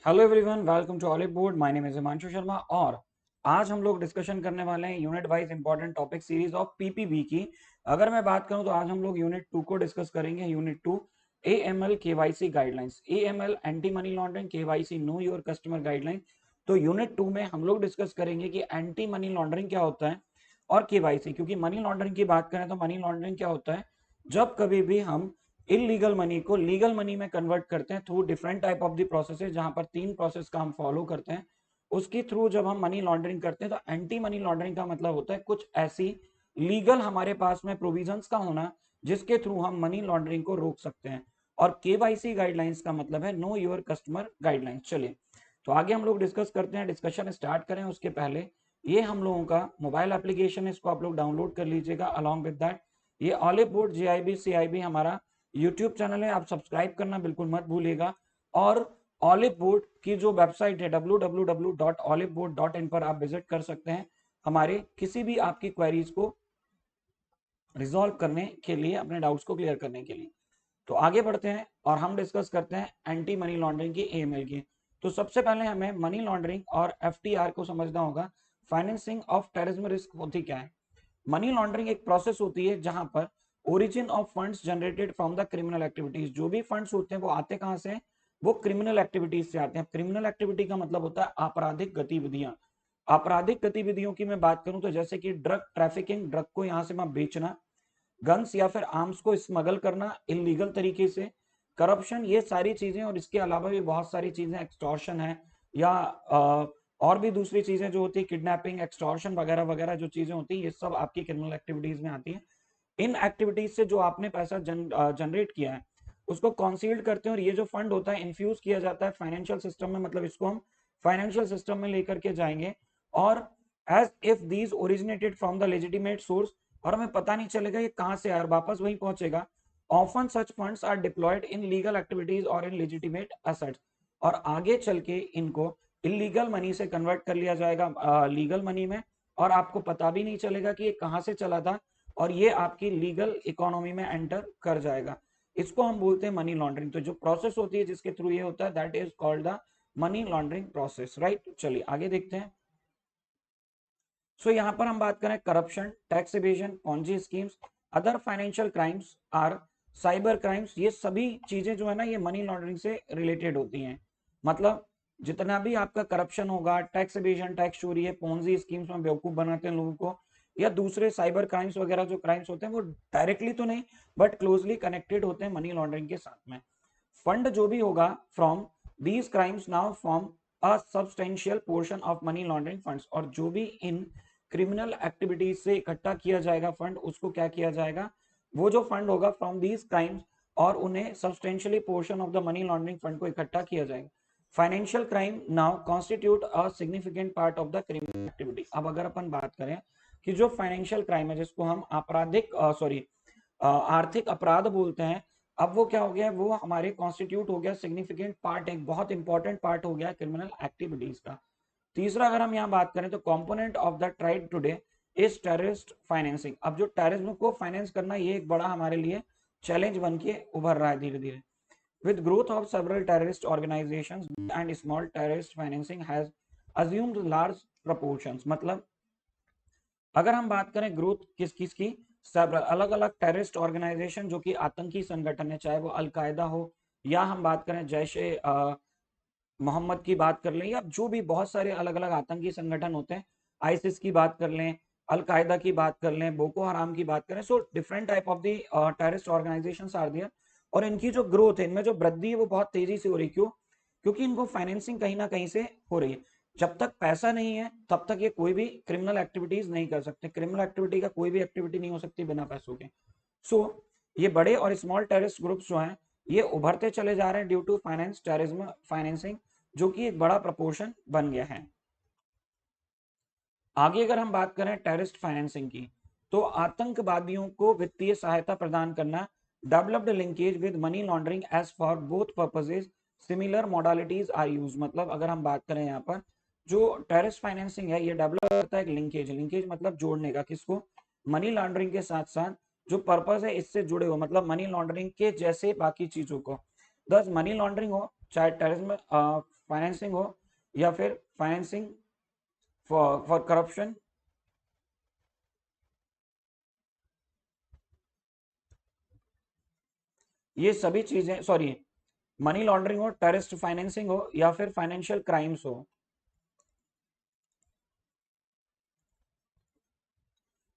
Hello everyone, welcome to Oliveboard. My name is Himanshu Sharma और आज हम लोग डिस्कशन करने वाले हैं unit wise important topic series of PPB की। अगर मैं बात करूं तो आज हम लोग यूनिट 2 को डिस्कस करेंगे। Unit 2 AML KYC guidelines, AML anti money laundering, KYC know your customer guideline. तो यूनिट 2 में हम लोग डिस्कस करेंगे कि एंटी मनी लॉन्ड्रिंग क्या होता है और केवाईसी। क्योंकि मनी लॉन्ड्रिंग की बात करें तो मनी लॉन्ड्रिंग क्या होता है, जब कभी भी हम इलीगल मनी को लीगल मनी में कन्वर्ट करते हैं through different type of the processes, जहां पर 3 प्रोसेस का हम फॉलो करते हैं। उसके थ्रू जब हम मनी लॉन्ड्रिंग करते हैं तो एंटी मनी लॉन्ड्रिंग का मतलब होता है कुछ ऐसी लीगल हमारे पास में प्रोविजंस का होना जिसके थ्रू हम मनी लॉन्ड्रिंग को रोक सकते हैं। और केवाईसी गाइडलाइंस का मतलब है नो योर कस्टमर गाइडलाइंस। चलिए तो आगे हम लोग डिस्कस करते हैं। डिस्कशन स्टार्ट करें उसके पहले ये हम लोगों का मोबाइल एप्लीकेशन है, इसको आप लोग डाउनलोड कर लीजिएगा। अलॉन्ग विद दैट ये ऑलिव बोर्ड जेआईबी सीआईबी हमारा यूट्यूब चैनल है, आप सब्सक्राइब करना बिल्कुल मत भूलिएगा। और ऑलिव बोर्ड की जो वेबसाइट है www.oliveboard.in पर आप विजिट कर सकते हैं हमारे किसी भी आपकी क्वेरीज को रिजॉल्व करने के लिए, अपने डाउट्स को क्लियर करने के लिए। तो आगे बढ़ते हैं और हम डिस्कस करते हैं एंटी मनी लॉन्ड्रिंग की, एएमएल की। तो सबसे पहले हमें मनी लॉन्ड्रिंग और एफटीआर को समझना होगा। फाइनेंसिंग ऑफ टेररिज्म रिस्क होती क्या है? मनी लॉन्ड्रिंग एक प्रोसेस होती है जहां पर origin of funds generated from the criminal activities, जो भी फंड्स होते हैं वो आते कहां से हैं? वो क्रिमिनल एक्टिविटीज से आते हैं। क्रिमिनल एक्टिविटी का मतलब होता है आपराधिक गतिविधियां। आपराधिक गतिविधियों की मैं बात करूं तो जैसे कि ड्रग ट्रैफिकिंग, ड्रग को यहां से मैं बेचना, गन्स या फिर आर्म्स को स्मगल करना इलीगल तरीके से, करप्शन, ये सारी चीजें। और इसके अलावा भी बहुत सारी चीजें, एक्सटॉर्शन है या और भी दूसरी चीजें जो होती है, किडनैपिंग, एक्सटॉर्शन वगैरह वगैरह जो चीजें होती है, ये सब आपकी क्रिमिनल एक्टिविटीज में आती है। इन एक्टिविटीज से जो आपने पैसा जनरेट किया है उसको कॉन्सील्ड करते हैं और ये जो फंड होता है इन्फ्यूज किया जाता है फाइनेंशियल सिस्टम में। मतलब इसको हम फाइनेंशियल सिस्टम में लेकर के जाएंगे और as if these originated from the legitimate source, और हमें पता नहीं चलेगा ये कहां से आया और वापस वहीं पहुंचेगा। Often such funds are deployed in legal activities और इन लेजिटिमेट एसेट्स, और आगे चल के इनको इलीगल मनी से कन्वर्ट कर लिया जाएगा लीगल मनी में, और आपको पता भी नहीं चलेगा कि ये कहां से चला था और ये आपकी लीगल इकोनॉमी में एंटर कर जाएगा। इसको हम बोलते हैं मनी लॉन्ड्रिंग। तो जो प्रोसेस होती है जिसके थ्रू ये होता है that is called the money laundering process, right. चलिए आगे देखते हैं। सो यहाँ पर हम बात करें corruption, tax evasion, Ponzi schemes, other financial crimes or cyber crimes. ये सभी चीजें जो है ना ये मनी लॉन्ड्रिंग से रिलेटेड होती हैं। मतलब जितना भी आपका करप्शन होगा, टैक्स इवेजन, टैक्स चोरी है, पॉन्जी स्कीम्स में बेवकूफ बनाते हैं लोगों को, या दूसरे साइबर क्राइम्स वगैरह जो क्राइम्स होते हैं वो डायरेक्टली तो नहीं बट क्लोजली कनेक्टेड होते हैं मनी लॉन्ड्रिंग के साथ में। फंड जो भी होगा from these crimes now form a substantial portion of money laundering funds, और जो भी इन क्रिमिनल एक्टिविटीज से इकट्ठा किया जाएगा फंड, उसको क्या किया जाएगा, वो जो फंड होगा फ्रॉम दीज क्राइम्स, और उन्हें substantially portion of the money laundering fund को इकट्ठा किया जाएगा। Financial crime now constitute a significant part of the criminal activity. अब अगर अपन बात करें कि जो फाइनेंशियल क्राइम है जिसको हम आपराधिक आर्थिक अपराध बोलते हैं, अब वो क्या हो गया, वो हमारे कॉन्स्टिट्यूट हो गया सिग्निफिकेंट पार्ट, एक बहुत इंपॉर्टेंट पार्ट हो गया क्रिमिनल एक्टिविटीज का। तीसरा अगर हम यहाँ बात करें तो component of the tried today is terrorist financing. अब जो टेररिज्म को फाइनेंस करना ये एक बड़ा हमारे लिए चैलेंज बन के उभर रहा है धीरे धीरे। With growth of several terrorist organisations and small terrorist financing has assumed large proportions. मतलब अगर हम बात करें ग्रोथ किस किस की, सब अलग अलग टेररिस्ट ऑर्गेनाइजेशन जो कि आतंकी संगठन है, चाहे वो अलकायदा हो या हम बात करें जैश ए मोहम्मद की बात कर लें, या जो भी बहुत सारे अलग अलग आतंकी संगठन होते हैं, आईसिस की बात कर लें, अलकायदा की बात कर लें, बोको हराम की बात करें। So different type of the terrorist organisations are there, और इनकी जो ग्रोथ है, इनमें जो वृद्धि है वो बहुत तेजी से हो रही है। क्यों? क्योंकि इनको फाइनेंसिंग कहीं ना कहीं से हो रही है। जब तक पैसा नहीं है तब तक ये कोई भी क्रिमिनल एक्टिविटीज नहीं कर सकते। क्रिमिनल एक्टिविटी का कोई भी एक्टिविटी नहीं हो सकती बिना पैसों के। सो ये बड़े और स्मॉल टेररिस्ट ग्रुप्स जो हैं ये उभरते चले जा रहे हैं due to finance terrorism financing, जो कि एक बड़ा प्रपोर्शन बन गया है। आगे अगर हम बात करें टेररिस्ट फाइनेंसिंग की, तो आतंकवादियों को वित्तीय सहायता प्रदान करना, developed linkage with money laundering as for both purposes, similar modalities are use. मतलब अगर हम बात करें यहाँ पर जो टेररिस्ट फाइनेंसिंग है ये डेवलप करता है एक लिंकेज, लिंकेज मतलब जोड़ने का, किसको, मनी लॉन्ड्रिंग के साथ साथ जो पर्पस है इससे जुड़े हो, मतलब मनी लॉन्ड्रिंग के जैसे बाकी चीजों को। दस मनी लॉन्ड्रिंग हो चाहे टेररिज्म फाइनेंसिंग हो या फिर फाइनेंसिंग फॉर करप्शन, ये सभी चीजें, सॉरी, मनी लॉन्ड्रिंग हो, टेररिस्ट फाइनेंसिंग हो या फिर फाइनेंशियल क्राइम्स हो,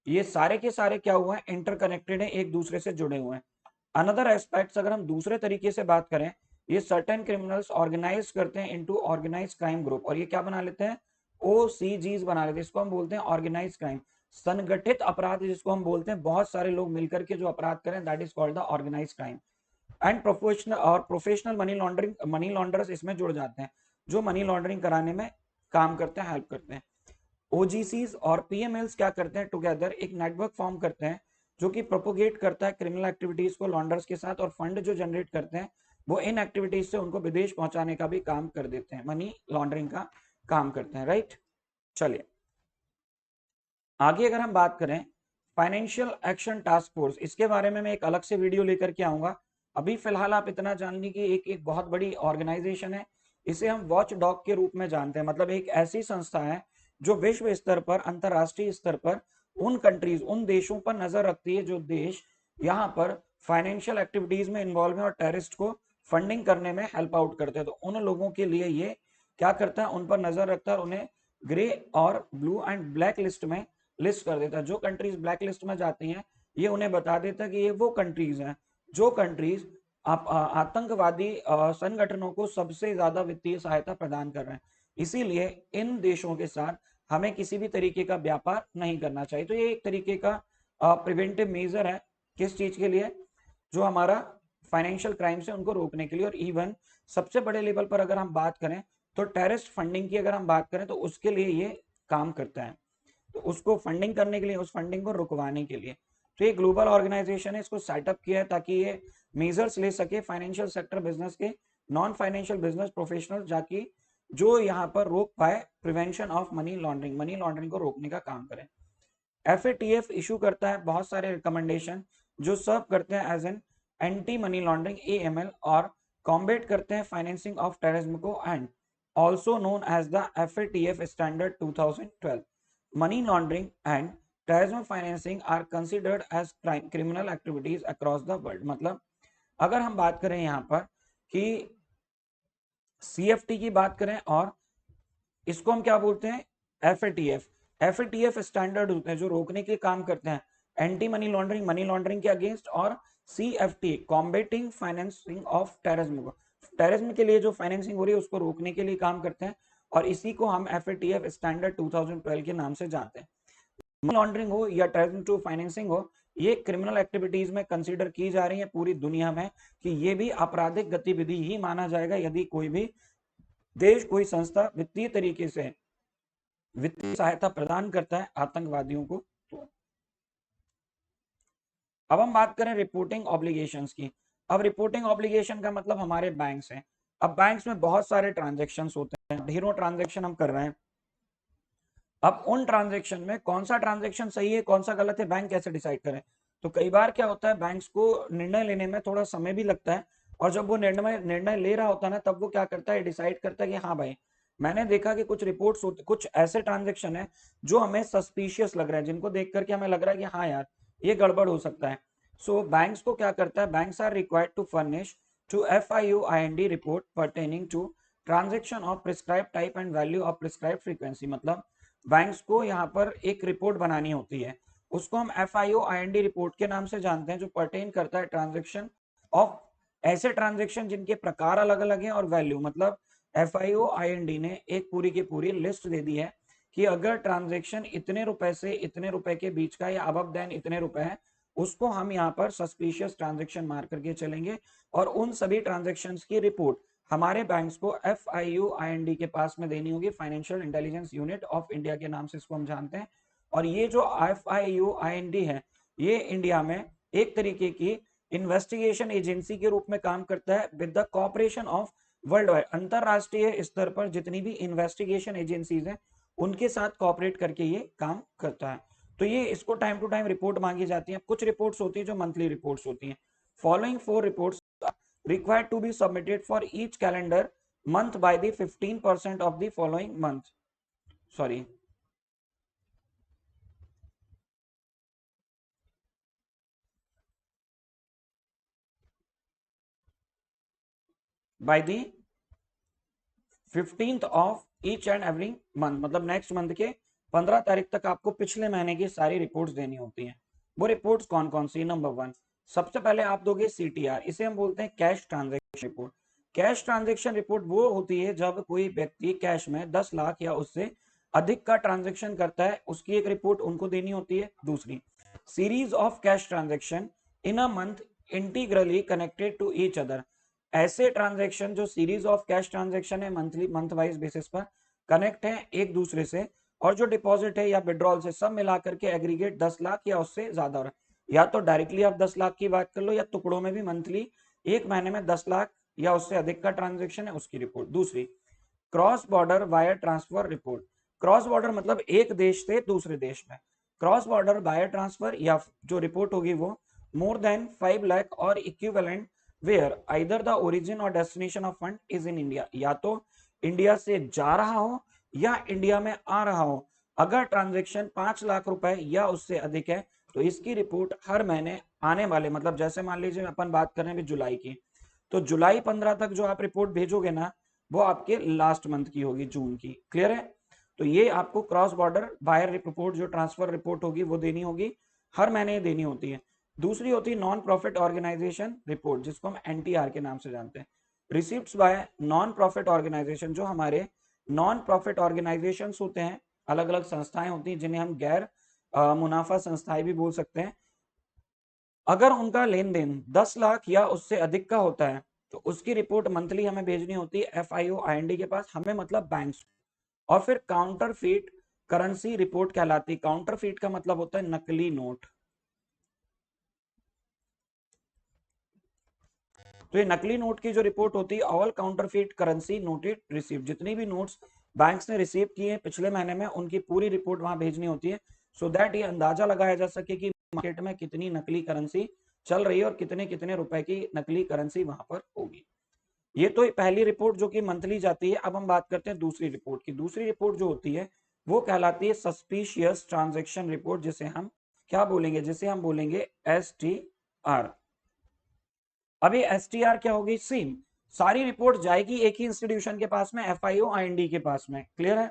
ये सारे के सारे क्या हुए हैं, इंटरकनेक्टेड है, एक दूसरे से जुड़े हुए हैं। अनदर एस्पेक्ट्स अगर हम दूसरे तरीके से बात करें, ये सर्टेन क्रिमिनल्स ऑर्गेनाइज करते हैं इनटू ऑर्गेनाइज क्राइम ग्रुप, और ये क्या बना लेते हैं, ओसीजीज बना लेते हैं। इसको हम बोलते हैं ऑर्गेनाइज क्राइम, संगठित अपराध जिसको हम बोलते हैं, बहुत सारे लोग मिलकर के जो अपराध करें, that is called the organise crime. And professional money launderers इसमें जुड़ जाते हैं, जो मनी लॉन्ड्रिंग कराने में काम करते हैं, हेल्प करते हैं। ओजीसीज और पीएमएल्स क्या करते हैं, टुगेदर एक नेटवर्क फॉर्म करते हैं जो कि प्रोपोगेट करता है क्रिमिनल एक्टिविटीज को लॉन्डर्स के साथ, और फंड जो जनरेट करते हैं वो इन एक्टिविटीज से उनको विदेश पहुंचाने का भी काम कर देते हैं, मनी लॉन्ड्रिंग का काम करते हैं, राइट। चलिए आगे अगर हम बात करें फाइनेंशियल एक्शन टास्क फोर्स, इसके बारे में मैं एक अलग से वीडियो लेकर के आऊंगा। अभी फिलहाल आप इतना जान ली कि एक बहुत बड़ी ऑर्गेनाइजेशन है, इसे हम वॉच डॉग के रूप में जानते हैं, मतलब एक ऐसी संस्था है जो विश्व स्तर पर, अंतरराष्ट्रीय स्तर पर उन कंट्रीज, उन देशों पर नजर रखती है जो देश यहाँ पर फाइनेंशियल एक्टिविटीज में इन्वॉल्व है और टेररिस्ट को फंडिंग करने में हेल्प आउट करते हैं। तो उन लोगों के लिए ये क्या करता है, उन पर नजर रखता है और उन्हें ग्रे और ब्लू एंड ब्लैक लिस्ट में लिस्ट कर देता है। जो कंट्रीज ब्लैक लिस्ट में जाती हैं, ये उन्हें बता देता है कि ये वो कंट्रीज हैं जो कंट्रीज आतंकवादी संगठनों को सबसे ज्यादा वित्तीय सहायता प्रदान कर रहे हैं। इसीलिए इन देशों के साथ हमें किसी भी तरीके का व्यापार नहीं करना चाहिए। तो ये एक तरीके का प्रिवेंटिव मेजर है, किस चीज के लिए, जो हमारा फाइनेंशियल क्राइम से उनको रोकने के लिए। और इवन सबसे बड़े लेवल पर अगर हम बात करें तो टेररिस्ट फंडिंग की अगर हम बात करें तो उसके लिए ये काम करता है, तो उसको फंडिंग करने के लिए, उस फंडिंग को रुकवाने के लिए। तो ये ग्लोबल ऑर्गेनाइजेशन है, इसको सेटअप किया है ताकि ये मेजर्स ले सके फाइनेंशियल सेक्टर बिजनेस के, नॉन फाइनेंशियल बिजनेस प्रोफेशनल, जाकि जो यहाँ पर रोक पाए prevention of money laundering, money laundering को रोकने का काम करें। एफएटीएफ इशू करता है बहुत सारे रिकमेंडेशन जो सर्व करते हैं as an anti money laundering AML, और कॉम्बेट करते हैं फाइनेंसिंग ऑफ टेररिज्म को, and also known as the FATF standard 2012. Money laundering and terrorism financing are considered as criminal activities across the world। मतलब अगर हम बात करें यहाँ पर कि CFT की बात करें, और इसको हम क्या बोलते हैं, एफएटीएफ। एफएटीएफ स्टैंडर्ड होते हैं जो रोकने के काम करते हैं anti money laundering, money laundering के अगेंस्ट, और CFT combating financing of terrorism को, टेररिज्म के लिए जो फाइनेंसिंग हो रही है उसको रोकने के लिए काम करते हैं, और इसी को हम एफएटीएफ स्टैंडर्ड 2012 के नाम से जानते हैं। मनी लॉन्ड्रिंग हो या टेररिज्म टू फाइनेंसिंग हो, ये क्रिमिनल एक्टिविटीज में कंसीडर की जा रही है पूरी दुनिया में, कि ये भी आपराधिक गतिविधि ही माना जाएगा यदि कोई भी देश, कोई संस्था वित्तीय तरीके से वित्तीय सहायता प्रदान करता है आतंकवादियों को। तो अब हम बात करें रिपोर्टिंग ऑब्लिगेशंस की। अब रिपोर्टिंग ऑब्लिगेशन का मतलब हमारे बैंक्स हैं। अब बैंक्स में बहुत सारे ट्रांजेक्शन्स होते हैं, ढेरों ट्रांजेक्शन हम कर रहे हैं। अब उन ट्रांजेक्शन में कौन सा ट्रांजेक्शन सही है, कौन सा गलत है, बैंक कैसे डिसाइड करें। तो कई बार क्या होता है, बैंक्स को निर्णय लेने में थोड़ा समय भी लगता है, और जब वो निर्णय ले रहा होता है ना, तब वो क्या करता है, डिसाइड करता है कि हाँ भाई, मैंने देखा कि कुछ रिपोर्ट्स होते, कुछ ऐसे ट्रांजेक्शन है जो हमें सस्पिशियस लग रहा है, जिनको देख करके हमें लग रहा है कि हाँ यार ये गड़बड़ हो सकता है। सो बैंक्स को क्या करता है, banks are required to furnish to FIUIND report pertaining to transaction of prescribe type and value of prescribe frequency. मतलब बैंक्स को यहाँ पर एक रिपोर्ट बनानी होती है, उसको हम FIUIND रिपोर्ट के नाम से जानते हैं, जो पर्टेन करता है ट्रांजेक्शन ऑफ, ऐसे ट्रांजेक्शन जिनके प्रकार अलग अलग हैं और वैल्यू। मतलब FIUIND ने एक पूरी की पूरी लिस्ट दे दी है कि अगर ट्रांजेक्शन इतने रुपए से इतने रुपए के बीच का या अबव देन इतने रुपए है, उसको हम यहाँ पर सस्पिशियस ट्रांजेक्शन मार करके चलेंगे, और उन सभी ट्रांजेक्शन की रिपोर्ट हमारे बैंक्स को FIUIND के पास में देनी होगी, financial intelligence unit of India के नाम से इसको हम जानते हैं। और ये जो FIUIND है, ये इंडिया में एक तरीके की इन्वेस्टिगेशन एजेंसी के रूप में काम करता है with the cooperation of world wide, अंतरराष्ट्रीय स्तर पर जितनी भी इन्वेस्टिगेशन एजेंसीज हैं उनके साथ कॉपरेट करके ये काम करता है। तो ये इसको टाइम टू टाइम रिपोर्ट मांगी जाती है। कुछ रिपोर्ट्स होती है जो मंथली रिपोर्ट्स होती हैं। Following 4 reports required to be submitted for each calendar month by the 15% of the following month. Sorry, by the 15th of each and every month, मतलब नेक्स्ट मंथ के 15 तारीख तक आपको पिछले महीने की सारी रिपोर्ट्स देनी होती हैं। वो रिपोर्ट्स कौन कौन सी? नंबर 1, सबसे पहले आप दोगे सीटीआर, इसे हम बोलते हैं cash transaction report. Cash transaction report वो होती है जब कोई व्यक्ति कैश में 10 लाख या उससे अधिक का ट्रांजेक्शन करता है, उसकी एक रिपोर्ट उनको देनी होती है। दूसरी, series of cash transaction in a month integrally connected to each other, ऐसे ट्रांजैक्शन जो सीरीज ऑफ कैश ट्रांजैक्शन है, मंथली मंथ वाइज बेसिस पर कनेक्ट है एक दूसरे से, और जो डिपॉजिट है या विड्रॉल से सब मिलाकर के एग्रीगेट 10 लाख या उससे ज्यादा हो रहा है। या तो डायरेक्टली आप 10 लाख की बात कर लो, या टुकड़ों में भी मंथली एक महीने में 10 लाख या उससे अधिक का ट्रांजेक्शन है, उसकी रिपोर्ट। दूसरी, cross border wire transfer report. Cross border मतलब एक देश से दूसरे देश में, क्रॉस बॉर्डर वायर ट्रांसफर या जो रिपोर्ट होगी वो मोर देन 5 लाख और equivalent where either the origin और destination of fund is in India, या तो इंडिया से जा रहा हो या इंडिया में आ रहा हो। अगर ट्रांजेक्शन 5 लाख रुपए या उससे अधिक है तो इसकी रिपोर्ट हर महीने आने वाले, मतलब जैसे मान लीजिए अपन बात कर रहे हैं जुलाई की, तो जुलाई 15 तक जो आप रिपोर्ट भेजोगे ना, वो आपके लास्ट मंथ की होगी, जून की। क्लियर है? तो ये आपको क्रॉस बॉर्डर वायर रिपोर्ट जो ट्रांसफर रिपोर्ट होगी वो देनी होगी, हर महीने देनी होती है। दूसरी होती है नॉन प्रॉफिट ऑर्गेनाइजेशन रिपोर्ट, जिसको हम एनटीआर के नाम से जानते हैं। Receipts by non profit organisation, जो हमारे नॉन प्रॉफिट ऑर्गेनाइजेशन होते हैं, अलग अलग संस्थाएं होती हैं जिन्हें हम गैर मुनाफा संस्थाएं भी बोल सकते हैं, अगर उनका लेन देन 10 लाख या उससे अधिक का होता है तो उसकी रिपोर्ट मंथली हमें भेजनी होती है एफआईओ आईएनडी के पास, हमें मतलब बैंक्स। और फिर काउंटरफीट करेंसी रिपोर्ट कहलाती है। काउंटरफीट का मतलब होता है नकली नोट। तो ये नकली नोट की जो रिपोर्ट होती है, all counterfeit currency noted receive, जितनी भी नोट्स बैंक्स ने रिसीव किए पिछले महीने में उनकी पूरी रिपोर्ट वहां भेजनी होती है, सो दैट ये अंदाजा लगाया जा सके कि मार्केट में कितनी नकली करेंसी चल रही है और कितने कितने रुपए की नकली करेंसी वहां पर होगी। ये तो पहली रिपोर्ट जो कि मंथली जाती है। अब हम बात करते हैं दूसरी रिपोर्ट की। दूसरी रिपोर्ट जो होती है वो कहलाती है सस्पिशियस ट्रांजैक्शन रिपोर्ट, जिसे हम क्या बोलेंगे? जिसे हम बोलेंगे एसटीआर। अभी एसटीआर क्या होगी? सेम सारी रिपोर्ट जाएगी एक ही इंस्टीट्यूशन के पास में, एफआईओ आईएनडी के पास में। क्लियर है?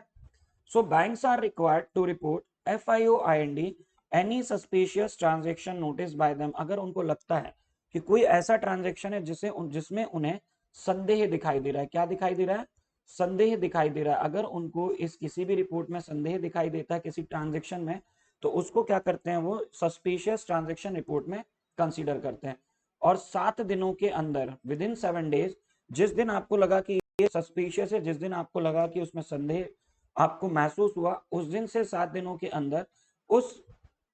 So banks are required to report FIU IND any suspicious transaction notice by them, अगर उनको लगता है कि कोई ऐसा ट्रांजैक्शन है जिसमें उन्हें संदेह दिखाई दे रहा है। क्या दिखाई दे रहा है? संदेह दिखाई दे रहा है। अगर उनको इस किसी भी रिपोर्ट में संदेह दिखाई देता है किसी ट्रांजैक्शन में, तो उसको क्या करते हैं? वो सस्पिशियस ट्रांजैक्शन रिपोर्ट में कंसीडर करते हैं। और 7 दिनों के अंदर, विद इन 7 डेज, जिस दिन आपको लगा कि ये सस्पिशियस है, जिस दिन आपको लगा कि उसमें संदेह आपको महसूस हुआ, उस दिन से 7 दिनों के अंदर उस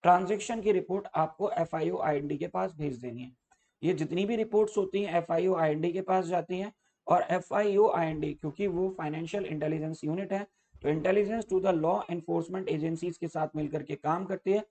ट्रांजैक्शन की रिपोर्ट आपको एफआईओ आईएनडी के पास भेज देनी है। ये जितनी भी रिपोर्ट्स होती हैं एफआईओ आईएनडी के पास जाती हैं, और एफआईओ आईएनडी क्योंकि वो फाइनेंशियल इंटेलिजेंस यूनिट है, तो intelligence to the law enforcement agencies के साथ मिलकर के काम करती है,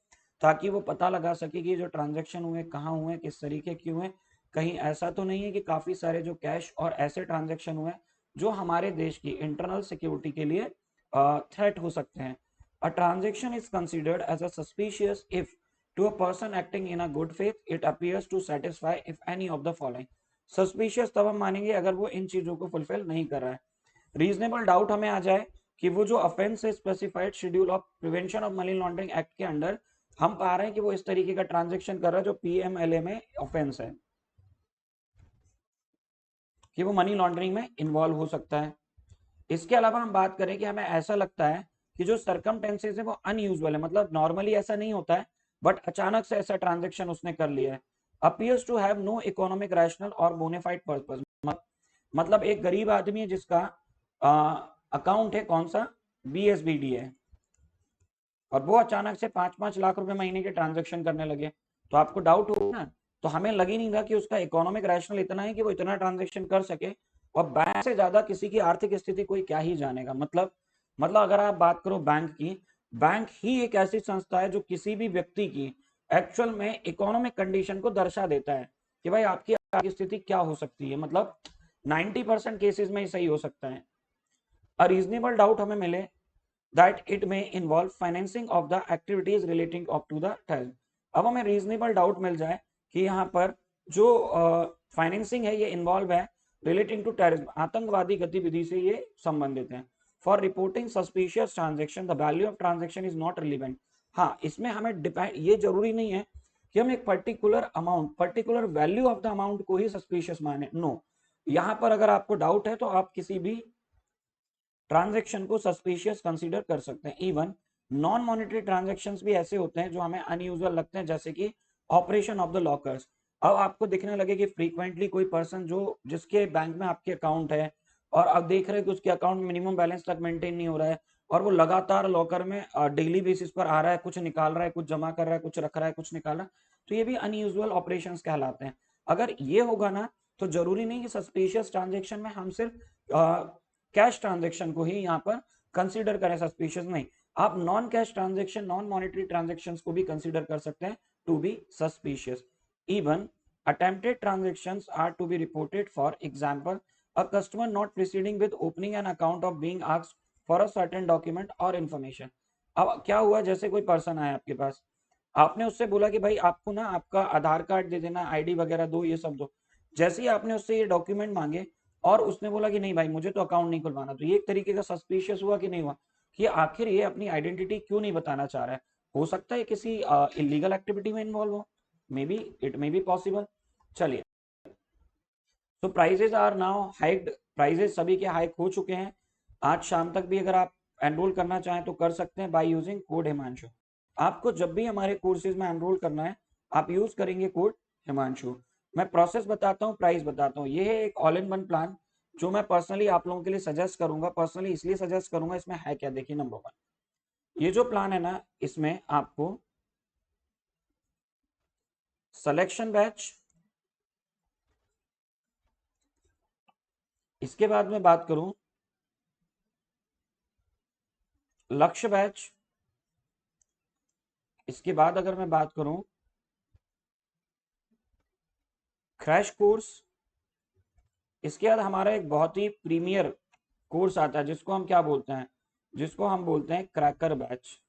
ताकि वो पता लगा सके कि जो ट्रांजैक्शन हुए कहाँ हुए, किस तरीके के हुए। कहीं ऐसा तो नहीं है कि काफी सारे जो कैश और ऐसे ट्रांजैक्शन हुए जो हमारे देश की इंटरनल सिक्योरिटी के लिए थ्रेट हो सकते हैं। A transaction is considered as a suspicious if to a person acting in a good faith it appears to satisfy if any of the following. Suspicious तब हम मानेंगे अगर वो इन चीजों को फुलफिल नहीं कर रहा है। रीजनेबल डाउट हमें आ जाए कि वो जो ऑफेंस है specified schedule of prevention of money laundering act के अंडर हम पा रहे हैं कि वो इस तरीके का ट्रांजेक्शन कर रहा है जो पीएमएलए में ऑफेंस है, कि वो मनी लॉन्ड्रिंग में इन्वॉल्व हो सकता है। इसके अलावा हम बात करें कि हमें ऐसा लगता है कि जो सर्कमटेंसेस है वो अनयूजुअल है, मतलब नॉर्मली ऐसा नहीं होता है, बट अचानक से ऐसा ट्रांजैक्शन उसने कर लिया है। Appears to have no economic rational और बोनाफाइड पर्पस, मतलब एक गरीब आदमी है जिसका अकाउंट है कौन सा? बीएसबीडी है, और वो अचानक से 5-5 लाख रुपए महीने के ट्रांजेक्शन करने लगे, तो आपको डाउट होगा ना। तो हमें लग ही नहीं रहा कि उसका इकोनॉमिक रैशनल इतना है कि वो इतना ट्रांजेक्शन कर सके, और बैंक से ज्यादा किसी की आर्थिक स्थिति कोई क्या ही जानेगा। मतलब अगर आप बात करो बैंक की, बैंक ही एक ऐसी संस्था है जो किसी भी व्यक्ति की एक्चुअल में इकोनॉमिक कंडीशन को दर्शा देता है। कि भाई आपकी आगे स्थिति क्या हो सकती है, मतलब 90% केसेस में सही हो सकता है। अ रीजनेबल डाउट हमें मिले that it may involve financing of the activities relating up to the terrorism. अब हमें रीजनेबल डाउट मिल जाए कि यहाँ पर जो फाइनेंसिंग है ये इन्वॉल्व है रिलेटिंग टू टेररिज्म, आतंकवादी गतिविधि से ये संबंधित है। For reporting suspicious transaction the value of transaction is not relevant. हाँ, इसमें हमें डिपेंड, ये जरूरी नहीं है कि हम एक particular amount, particular value of the amount को ही सस्पिशियस माने। नो, यहाँ पर अगर आपको डाउट है तो आप किसी भी ट्रांजेक्शन को सस्पिशियस कंसीडर कर सकते हैं। इवन नॉन मॉनेटरी ट्रांजेक्शंस भी ऐसे होते हैं जो हमें अनयूजुअल लगते हैं, जैसे कि ऑपरेशन ऑफ द लॉकर्स। अब आपको दिखने लगे कि फ्रीक्वेंटली कोई पर्सन जो जिसके बैंक में आपके अकाउंट है और अब देख रहे हैं कि उसके अकाउंट में मिनिमम बैलेंस तक मेंटेन नहीं हो रहा है और वो लगातार लॉकर में डेली बेसिस पर आ रहा है, कुछ निकाल रहा है, कुछ जमा कर रहा है, कुछ रख रहा है, कुछ निकाल रहा है, तो ये भी अनयूजुअल ऑपरेशंस कहलाते हैं। अगर ये होगा ना तो जरूरी नहीं कि सस्पिशियस ट्रांजेक्शन में हम सिर्फ कैश ट्रांजेक्शन को ही यहाँ पर कंसीडर करें सस्पिशियस, नहीं, आप non cash transaction, non monetary transactions को भी कंसीडर कर सकते हैं to be suspicious. Even attempted transactions are to be reported. For example, a customer not proceeding with opening an account of being asked for a certain document or information। अब क्या हुआ, जैसे कोई पर्सन आया आपके पास, आपने उससे बोला कि भाई आपको ना आपका आधार कार्ड दे देना, आईडी वगैरह दो, ये सब दो। जैसे ही आपने उससे ये डॉक्यूमेंट मांगे और उसने बोला कि नहीं भाई मुझे तो अकाउंट नहीं खुलवाना, तो ये एक तरीके का सस्पिशियस हुआ कि नहीं हुआ, कि आखिर ये अपनी आइडेंटिटी क्यों नहीं बताना चाह रहा है। हो सकता है किसी इलीगल एक्टिविटी में इन्वॉल्व हो, may be, it may be possible. चलिए, तो prices are now hiked, prices सभी के हाइक हो चुके हैं। आज शाम तक भी अगर आप एनरोल करना चाहें तो कर सकते हैं बाय यूजिंग कोड हिमांशु। आपको जब भी हमारे कोर्सेज में एनरोल करना है आप यूज करेंगे कोड हिमांशु। मैं प्रोसेस बताता हूँ, प्राइस बताता हूँ। ये है एक ऑल इन वन प्लान जो मैं पर्सनली आप लोगों के लिए सजेस्ट करूंगा। पर्सनली इसलिए सजेस्ट करूंगा, इसमें है क्या, देखिए, नंबर वन, ये जो प्लान है ना, इसमें आपको सिलेक्शन बैच, इसके बाद में बात करूं लक्ष्य बैच, इसके बाद अगर मैं बात करूं क्रैश कोर्स, इसके बाद हमारा एक बहुत ही प्रीमियर कोर्स आता है जिसको हम क्या बोलते हैं, जिसको हम बोलते हैं क्रैकर बैच,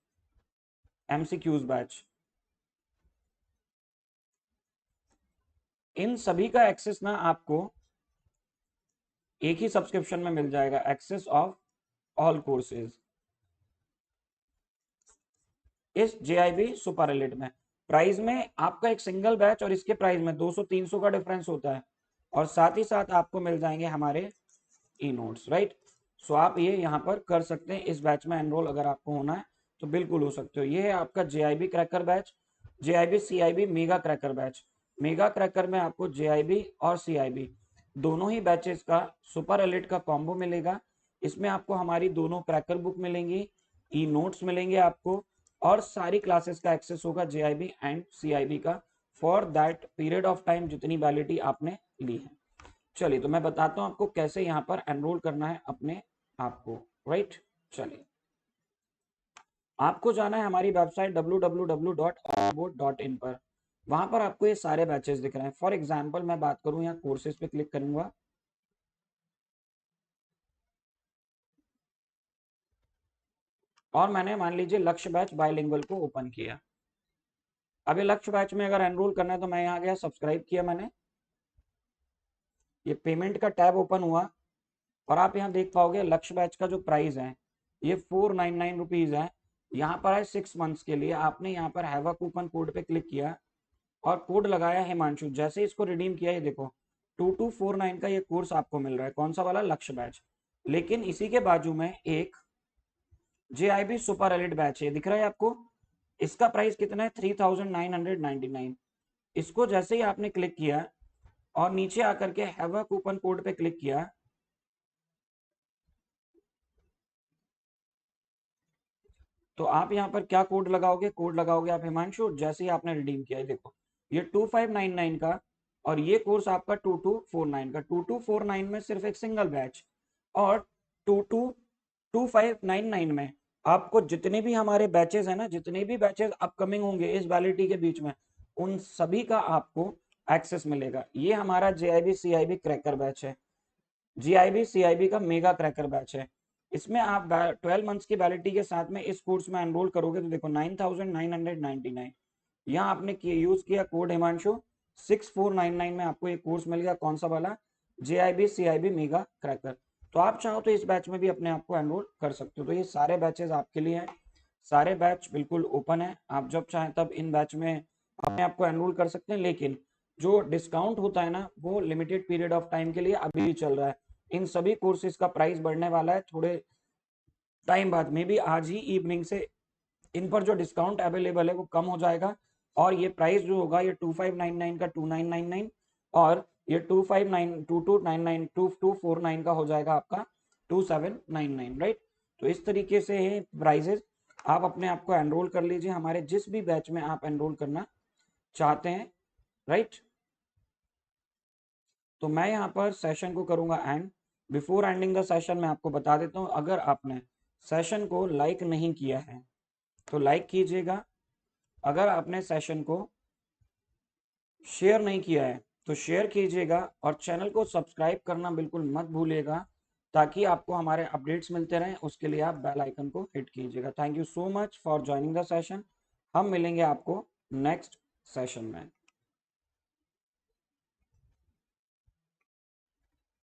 एमसीक्यूज बैच। इन सभी का एक्सेस ना आपको एक ही सब्सक्रिप्शन में मिल जाएगा, एक्सेस ऑफ ऑल कोर्सेज, इस जेआईबी सुपर एलिट में। प्राइस में आपका एक सिंगल बैच और इसके प्राइस में 200-300 का डिफरेंस होता है, और साथ ही साथ आपको मिल जाएंगे हमारे ई नोट्स, राइट। सो आप ये यहाँ पर कर सकते हैं, इस बैच में एनरोल अगर आपको होना है तो बिल्कुल हो सकते हो। ये है आपका JIB cracker batch, JIB CIB mega cracker batch. Mega cracker में आपको जेआईबी और सीआईबी दोनों ही बैचेस का सुपर एलिट का कॉम्बो मिलेगा। इसमें आपको हमारी दोनों क्रैकर बुक मिलेंगी, ई नोट्स मिलेंगे आपको, और सारी क्लासेस का एक्सेस होगा जेआईबी एंड सीआईबी का for that period of time जितनी वैलिडिटी आपने ली है। चलिए, तो मैं बताता हूं आपको कैसे यहाँ पर एनरोल करना है अपने आपको, राइट। चलिए, आपको जाना है हमारी वेबसाइट www.onboard.in पर। वहां पर आपको ये सारे बैचेस दिख रहे हैं। फॉर एग्जांपल मैं बात करूं, यहाँ कोर्सेज पे क्लिक करूंगा, और मैंने मान लीजिए लक्ष्य बैच बायलिंगुअल को ओपन किया। अभी लक्ष्य बैच में अगर एनरोल करना है तो मैं यहाँ गया, सब्सक्राइब किया मैंने, ये पेमेंट का टैब ओपन हुआ और आप यहाँ देख पाओगे लक्ष्य बैच का जो प्राइस है ये 499 रुपीज है। यहाँ पर है 6 मंथ्स के लिए। आपने यहाँ पर हैव अ कूपन कोड पे क्लिक किया और कोड लगाया हिमांशु। जैसे इसको रिडीम किया, ये देखो 2249 का ये कोर्स आपको मिल रहा है। कौन सा वाला, लक्ष्य बैच। लेकिन इसी के बाजू में एक जेआईबी सुपर एलिट बैच है, दिख रहा है आपको। इसका प्राइस कितना है, 3999। इसको जैसे ही आपने क्लिक किया और नीचे आकर के हैव अ कूपन कोड पे क्लिक किया, तो आप यहाँ पर क्या कोड लगाओगे, कोड लगाओगे आप हिमांशु। जैसे ही आपने रिडीम किया है, देखो ये 2599 का, और ये कोर्स आपका 2249 का। 2249 में सिर्फ एक सिंगल बैच, और 2599 में आपको जितने भी हमारे बैचेस है ना, जितने भी बैचेस अपकमिंग होंगे इस वैलिडिटी के बीच में, उन सभी का आपको एक्सेस मिलेगा। ये हमारा JIB CIB क्रैकर बैच है, GIB CIB का मेगा क्रैकर बैच है। इसमें आप 12 मंथ्स की वैलिडिटी के साथ में इस कोर्स में एनरोल करोगे तो देखो 9,999, यहाँ आपने यूज किया कोड हिमांशु, 6499 में आपको ये कोर्स मिल गया। कौन सा वाला? JIB CIB mega cracker. तो आप चाहो तो इस बैच में भी अपने आप को एनरोल कर सकते हो। तो ये सारे बैचेस आपके लिए हैं, सारे बैच बिल्कुल ओपन है, आप जब चाहें तब इन बैच में अपने आप को एनरोल कर सकते हैं। लेकिन जो डिस्काउंट होता है ना, वो लिमिटेड पीरियड ऑफ टाइम के लिए अभी भी चल रहा है। इन सभी कोर्सेज का प्राइस बढ़ने वाला है थोड़े टाइम बाद, मे बी आज ही इवनिंग से इन पर जो डिस्काउंट अवेलेबल है वो कम हो जाएगा, और ये प्राइस जो होगा ये 2599 का 2999, और ये 259 2299 2249 का हो जाएगा आपका 2799, राइट। तो इस तरीके से है प्राइजेस। आप अपने आप को एनरोल कर लीजिए हमारे जिस भी बैच में आप एनरोल करना चाहते हैं, राइट। तो मैं यहाँ पर सेशन को करूंगा and. Before ending the session मैं आपको बता देता हूँ, अगर आपने सेशन को लाइक नहीं किया है तो लाइक कीजिएगा, अगर आपने सेशन को शेयर नहीं किया है तो शेयर कीजिएगा, और चैनल को सब्सक्राइब करना बिल्कुल मत भूलिएगा, ताकि आपको हमारे अपडेट्स मिलते रहें। उसके लिए आप बेल आइकन को हिट कीजिएगा। Thank you so much for joining the session. हम मिलेंगे आपको नेक्स्ट सेशन में।